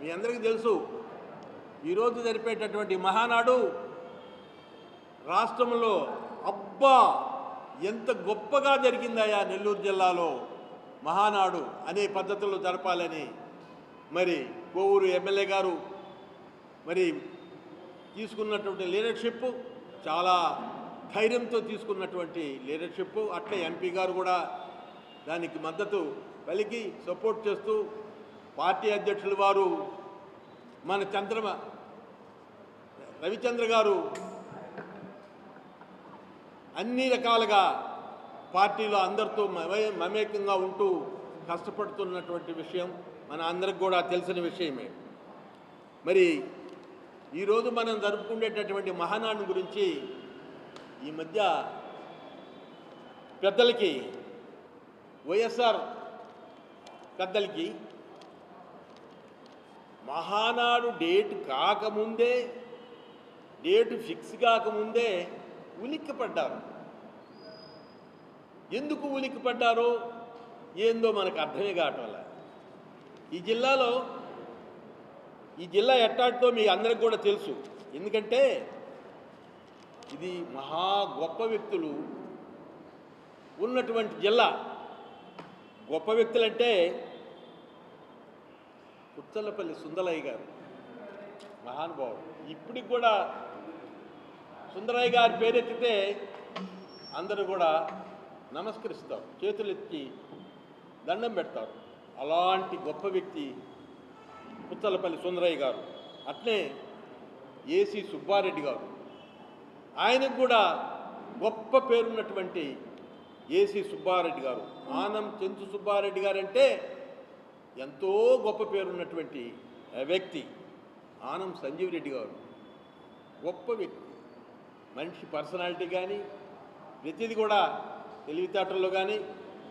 మీ అందరికీ తెలుసు, ఈరోజు జరిపేటటువంటి మహానాడు రాష్ట్రంలో అబ్బా ఎంత గొప్పగా జరిగిందయా నెల్లూరు జిల్లాలో మహానాడు అనే పద్ధతిలో జరపాలని మరి కోవూరు ఎమ్మెల్యే గారు మరి తీసుకున్నటువంటి లీడర్షిప్ చాలా ధైర్యంతో తీసుకున్నటువంటి లీడర్షిప్. అట్లే ఎంపీ గారు కూడా దానికి మద్దతు పలికి సపోర్ట్ చేస్తూ పార్టీ అధ్యక్షులు వారు మన రవిచంద్ర గారు అన్ని రకాలుగా పార్టీలో అందరితో మమేకంగా ఉంటూ కష్టపడుతున్నటువంటి విషయం మన అందరికి కూడా తెలిసిన విషయమే. మరి ఈరోజు మనం జరుపుకునేటటువంటి మహానాడు గురించి ఈ మధ్య పెద్దలకి వైఎస్ఆర్ పెద్దలకి మహానాడు డేట్ కాకముందే, డేటు ఫిక్స్ కాకముందే ఉలిక్కిపడ్డారు. ఎందుకు ఉలిక్కిపడ్డారో ఏందో మనకు అర్థమే కావటం వల్ల ఈ జిల్లా ఎట్టాటితో మీ అందరికి కూడా తెలుసు. ఎందుకంటే ఇది మహా గొప్ప వ్యక్తులు ఉన్నటువంటి జిల్లా. గొప్ప వ్యక్తులంటే పుచ్చలపల్లి సుందరయ్య గారు మహానుభావుడు. ఇప్పటికి కూడా సుందరయ్య గారి పేరెత్తితే అందరూ కూడా నమస్కరిస్తారు, చేతులెత్తి దండం పెడతారు. అలాంటి గొప్ప వ్యక్తి పుచ్చలపల్లి సుందరయ్య గారు. అట్లే ఏసీ సుబ్బారెడ్డి గారు, ఆయనకు కూడా గొప్ప పేరున్నటువంటి ఏసీ సుబ్బారెడ్డి గారు. ఆనం చెంచు సుబ్బారెడ్డి గారు అంటే ఎంతో గొప్ప పేరున్నటువంటి వ్యక్తి. ఆనం సంజీవ్ రెడ్డి గారు గొప్ప వ్యక్తి, మనిషి పర్సనాలిటీ కానీ ప్రతిది కూడా తెలివితేటల్లో కానీ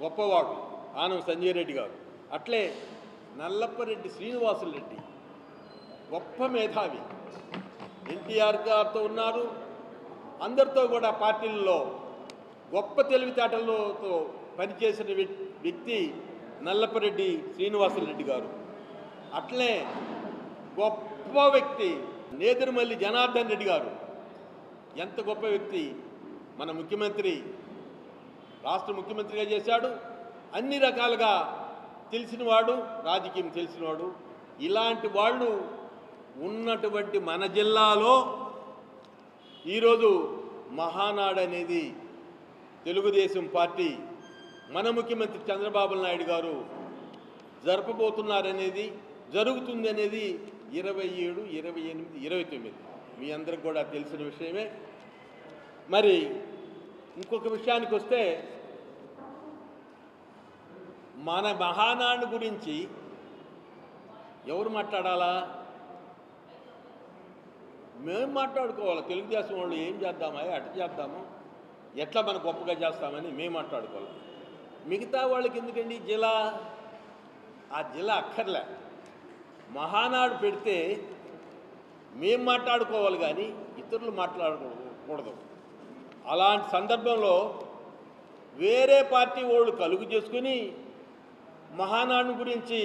గొప్పవాడు ఆనం సంజీవ్ రెడ్డి గారు. అట్లే నల్లప్పరెడ్డి శ్రీనివాసులు రెడ్డి గొప్ప మేధావి, ఎన్టీఆర్ గారితో ఉన్నారు. అందరితో కూడా పార్టీల్లో గొప్ప తెలివితేటలతో పనిచేసిన వ్యక్తి నల్లప్పరెడ్డి శ్రీనివాసులు రెడ్డి గారు. అట్లే గొప్ప వ్యక్తి నేదురుమల్లి జనార్దన్ రెడ్డి గారు. ఎంత గొప్ప వ్యక్తి, మన ముఖ్యమంత్రి, రాష్ట్ర ముఖ్యమంత్రిగా చేశాడు. అన్ని రకాలుగా తెలిసినవాడు, రాజకీయం తెలిసినవాడు. ఇలాంటి వాళ్ళు ఉన్నటువంటి మన జిల్లాలో ఈరోజు మహానాడు అనేది తెలుగుదేశం పార్టీ, మన ముఖ్యమంత్రి చంద్రబాబు నాయుడు గారు జరపబోతున్నారనేది, జరుగుతుంది అనేది 27, 28, 29 మీ అందరికి కూడా తెలిసిన విషయమే. మరి ఇంకొక విషయానికి వస్తే, మన మహానాడు గురించి ఎవరు మాట్లాడాలా? మేము మాట్లాడుకోవాలి. తెలుగుదేశం వాళ్ళు ఏం చేద్దామా, అటు చేద్దాము, ఎట్లా మనం గొప్పగా చేస్తామని మేము మాట్లాడుకోవాలి. మిగతా వాళ్ళకి ఎందుకండి జిల్లా? ఆ జిల్లా అక్కర్లే. మహానాడు పెడితే మేము మాట్లాడుకోవాలి కానీ ఇతరులు మాట్లాడకూడదు. అలాంటి సందర్భంలో వేరే పార్టీ వాళ్ళు కలుగు చేసుకుని మహానాడు గురించి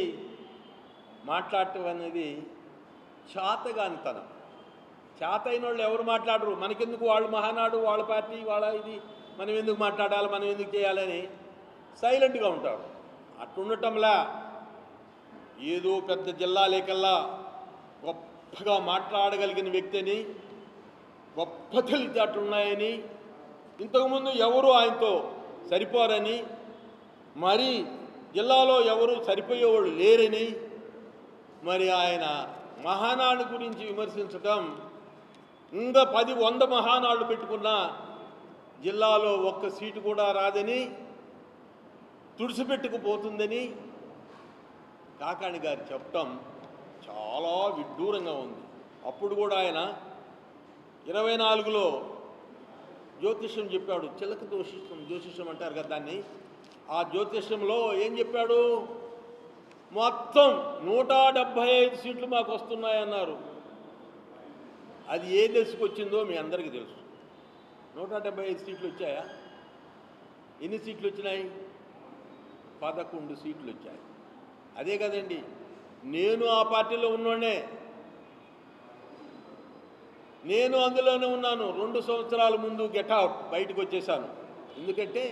మాట్లాడటం అనేది చేతగానితనం. చేతైన వాళ్ళు ఎవరు మాట్లాడరు. మనకెందుకు వాళ్ళు మహానాడు, వాళ్ళ పార్టీ, వాళ్ళ ఇది, మనం ఎందుకు మాట్లాడాలి, మనం ఎందుకు చేయాలని సైలెంట్గా ఉంటారు. అట్టుండటంలా ఏదో పెద్ద జిల్లా లేకల్లా గొప్పగా మాట్లాడగలిగిన వ్యక్తిని, గొప్ప తెలివితేటలున్నాయని, ఇంతకుముందు ఎవరు ఆయనతో సరిపోరని, మరి జిల్లాలో ఎవరు సరిపోయేవాళ్ళు లేరని, మరి ఆయన మహానాడు గురించి విమర్శించటం, ఇంకా 10, 100 మహానాడు పెట్టుకున్న జిల్లాలో ఒక్క సీటు కూడా రాదని, తుడిసిపెట్టుకుపోతుందని కాకాణి గారు చెప్పటం చాలా విడ్డూరంగా ఉంది. అప్పుడు కూడా ఆయన 24లో జ్యోతిష్యం చెప్పాడు. చిలక జ్యోతిష్యం అంటారు కదా దాన్ని. ఆ జ్యోతిష్యంలో ఏం చెప్పాడు? మొత్తం 175 సీట్లు మాకు వస్తున్నాయన్నారు. అది ఏ దశకు వచ్చిందో మీ అందరికీ తెలుసు. 175 సీట్లు వచ్చాయా? ఎన్ని సీట్లు వచ్చినాయి? 11 సీట్లు వచ్చాయి. అదే కదండి నేను ఆ పార్టీలో ఉన్నోనే, నేను అందులోనే ఉన్నాను. 2 సంవత్సరాల ముందు గెట్అవుట్ బయటకు వచ్చేసాను. ఎందుకంటే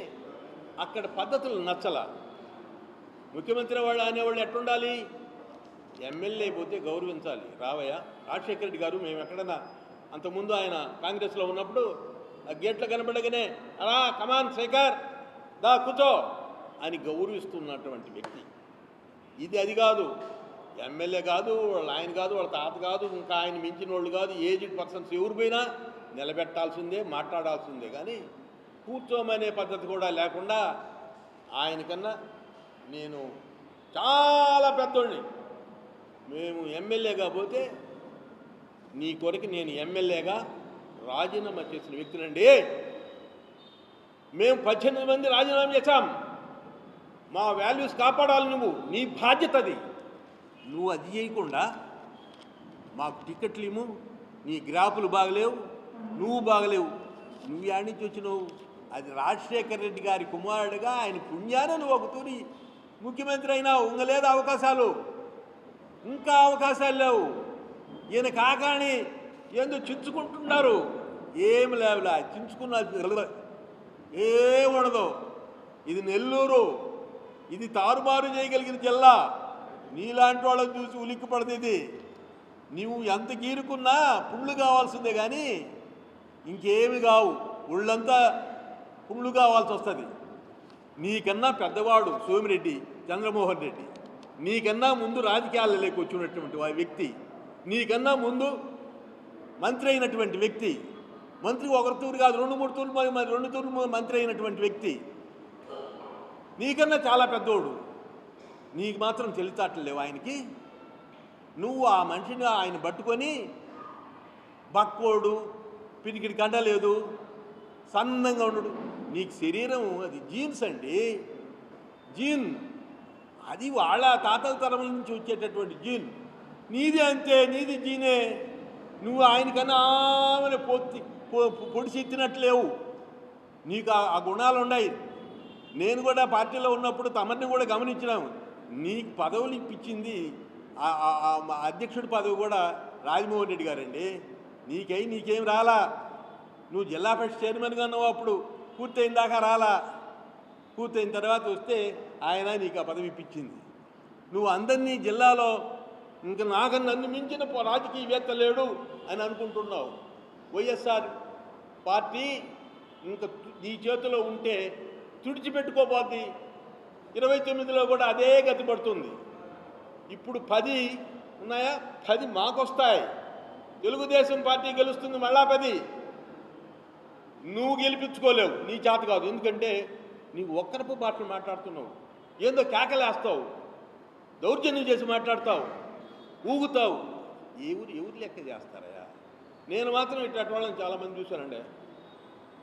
అక్కడ పద్ధతులు నచ్చల. ముఖ్యమంత్రి వాళ్ళు అనేవాళ్ళు ఎట్టుండాలి, ఎమ్మెల్యే పోతే గౌరవించాలి. రావయ్య రాజశేఖర రెడ్డి గారు, మేము ఎక్కడన్నా అంతకుముందు ఆయన కాంగ్రెస్లో ఉన్నప్పుడు ఆ గేట్లు కనబడగానే అలా కమాన్ శేఖర్ దా కూర్చో అని గౌరవిస్తున్నటువంటి వ్యక్తి. ఇది అది కాదు, ఎమ్మెల్యే కాదు, వాళ్ళ ఆయన కాదు, వాళ్ళ తాత కాదు, ఇంకా ఆయన మించిన వాళ్ళు కాదు, ఏజ్డ్ పర్సన్స్ ఎవరు పోయినా నిలబెట్టాల్సిందే, మాట్లాడాల్సిందే. కానీ కూర్చోమనే పద్ధతి కూడా లేకుండా ఆయనకన్నా నేను చాలా పెద్దోడిని. మేము ఎమ్మెల్యేగా పోతే నీ కొరకు నేను ఎమ్మెల్యేగా రాజీనామా చేసిన వ్యక్తినండి. మేము 18 మంది రాజీనామా చేశాం. మా వాల్యూస్ కాపాడాలి, నువ్వు నీ బాధ్యత అది. నువ్వు అది చేయకుండా మాకు టికెట్లు ఇవ్వు, నీ గ్రాఫులు బాగలేవు, నువ్వు బాగలేవు. నువ్వు యాడ్ నుంచి వచ్చినావు? అది రాజశేఖర రెడ్డి గారి కుమారుడిగా ఆయన పుణ్యాన నువ్వు ఒక తూరి ముఖ్యమంత్రి అయినావు. లేదు అవకాశాలు, ఇంకా అవకాశాలు లేవు. ఈయన కాకాని ఏందో చించుకుంటున్నారు, ఏమి లేవులా, చించుకున్న ఏం ఉండదు. ఇది నెల్లూరు, ఇది తారుమారు చేయగలిగిన జిల్లా. నీలాంటి వాళ్ళని చూసి ఉలిక్కి పడుతుంది. నీవు ఎంత గీరుకున్నా పుళ్ళు కావాల్సిందే కానీ ఇంకేమి కావు. ఒళ్ళంతా పుళ్ళు కావాల్సి వస్తుంది. నీకన్నా పెద్దవాడు సోమిరెడ్డి చంద్రమోహన్ రెడ్డి, నీకన్నా ముందు రాజకీయాలలోకి వచ్చినటువంటి ఆ వ్యక్తి, నీకన్నా ముందు మంత్రి అయినటువంటి వ్యక్తి, మంత్రి ఒకరి తూరు కాదు 2-3 తూర్లు 2 తూర్లు మంత్రి అయినటువంటి వ్యక్తి, నీకన్నా చాలా పెద్దోడు. నీకు మాత్రం తెలివితేటలేవు ఆయనకి. నువ్వు ఆ మనిషిని ఆయన పట్టుకొని బక్కోడు, పిరికిడి కండ లేదు, సన్నంగా ఉండడు. నీకు శరీరం అది జీన్స్ అండి, జీన్. అది వాళ్ళ తాతల తరం నుంచి వచ్చేటటువంటి జీన్. నీది అంతే, నీది జీనే. నువ్వు ఆయనకన్నా ఆమెను పొడిచి ఎత్తినట్లేవు. నీకు ఆ గుణాలు ఉన్నాయి. నేను కూడా పార్టీలో ఉన్నప్పుడు తమరిని కూడా గమనించినాము. నీకు పదవులు ఇప్పించింది అధ్యక్షుడి పదవి కూడా రాజమోహన్ రెడ్డి గారండి. నీకేం రాలా. నువ్వు జిల్లా పరిషత్ చైర్మన్గా ఉన్నావు, అప్పుడు పూర్తయిన దాకా రాలా. పూర్తయిన తర్వాత వస్తే ఆయన నీకు ఆ పదవి ఇప్పించింది. నువ్వు అందరినీ జిల్లాలో ఇంకా నన్ను మించిన రాజకీయవేత్త లేడు అని అనుకుంటున్నావు. వైఎస్ఆర్ పార్టీ ఇంకా నీ చేతిలో ఉంటే తుడిచిపెట్టుకోబోద్ది. 29లో కూడా అదే గతి పడుతుంది. ఇప్పుడు 10 ఉన్నాయా, 10 మాకొస్తాయి. తెలుగుదేశం పార్టీ గెలుస్తుంది, మళ్ళా 10. నువ్వు గెలిపించుకోలేవు, నీ చేత కాదు. ఎందుకంటే నీవు ఒక్కరపు భాష మాట్లాడుతున్నావు, ఏందో కేకలేస్తావు, దౌర్జన్యం చేసి మాట్లాడతావు, ఊగుతావు. ఎవరు లెక్క చేస్తారయ్యా? నేను మాత్రం ఇట్లాంటి వాళ్ళని చాలామంది చూశానండి.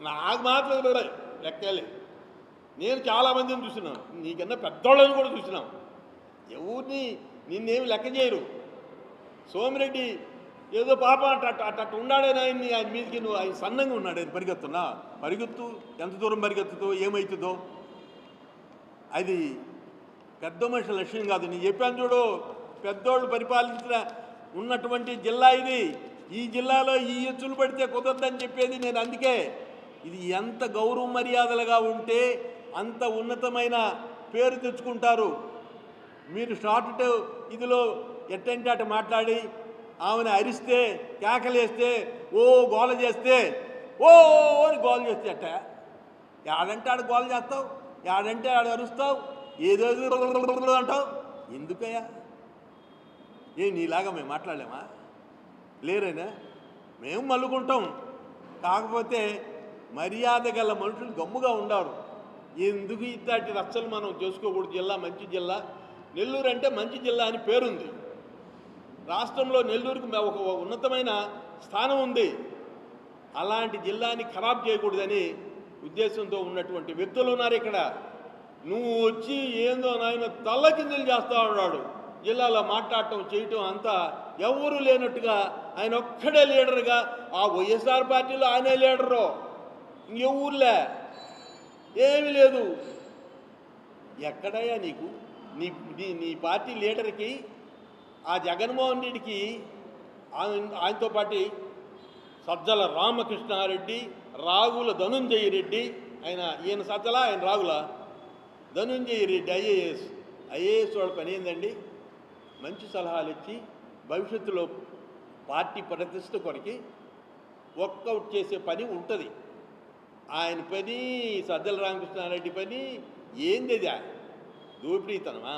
నాకు మాత్రం లెక్కలే. నేను చాలామందిని చూసినాను, నీకన్నా పెద్దోళ్ళని కూడా చూసినాం. ఎవరిని నిన్నేమి లెక్క చేయరు. సోమిరెడ్డి ఏదో పాప అట్ట ఉన్నాడని ఆయన మీదకి నువ్వు ఆయన సన్నంగా ఉన్నాడు. ఆయన పరిగెత్తు, ఎంత దూరం పరిగెత్తుతో ఏమవుతుందో. అది పెద్ద మనుషుల లక్ష్యం కాదు. నేను చెప్పాను చూడు, పెద్దోళ్ళు పరిపాలించిన ఉన్నటువంటి జిల్లా ఇది. ఈ జిల్లాలో ఈ ఎచ్చులు పడితే కుదరదని చెప్పేది నేను. అందుకే ఇది ఎంత గౌరవ మర్యాదలుగా ఉంటే అంత ఉన్నతమైన పేరు తెచ్చుకుంటారు. మీరు షార్ట్ ఇదిలో ఎట్టంటే అటు మాట్లాడి ఆమెను అరిస్తే, కేకలేస్తే, ఓ గోల చేస్తే, ఓ అని గోల చేస్తే అట్ట యాడంటే ఆడ గోల చేస్తావు, యాడంటే ఆడ అరుస్తావు, ఏదో అంటావు. ఎందుకయ్యా? నీలాగా మేము మాట్లాడలేమా? లేరేనా? మేము మల్లుకుంటాం. కాకపోతే మర్యాద గల మనుషులు గమ్ముగా ఉండారు. ఎందుకు ఇట్లాంటి రచ్చలు మనం చేసుకోకూడదు. జిల్లా మంచి జిల్లా, నెల్లూరు అంటే మంచి జిల్లా అని పేరుంది. రాష్ట్రంలో నెల్లూరుకి ఒక ఉన్నతమైన స్థానం ఉంది. అలాంటి జిల్లాని ఖరాబ్ చేయకూడదని ఉద్దేశంతో ఉన్నటువంటి వ్యక్తులు ఉన్నారు ఇక్కడ. నువ్వు వచ్చి ఏందో నాయన తల్లకిందులు చేస్తూ ఉన్నాడు. జిల్లాలో మాట్లాడటం చేయటం అంతా ఎవరు లేనట్టుగా ఆయన ఒక్కడే లీడర్గా. ఆ వైఎస్ఆర్ పార్టీలో ఆయనే లీడరు, ఇంకెవరులే, ఏమీ లేదు. ఎక్కడయ్యా నీకు నీ పార్టీ లీడర్కి ఆ జగన్మోహన్ రెడ్డికి ఆయనతో పాటు సజ్జల రామకృష్ణారెడ్డి, రాగుల ధనుంజయ రెడ్డి, ఈయన సజ్జల, ఆయన రాగుల ధనుంజయ రెడ్డి ఐఏఎస్ వాళ్ళ పని ఏందండి? మంచి సలహాలు ఇచ్చి భవిష్యత్తులో పార్టీ ప్రతిష్ట కొరికి వర్కౌట్ చేసే పని ఉంటుంది. ఆయన పని, సజ్జల రామకృష్ణారెడ్డి పని ఏంది? అది దోపిడీతనమా?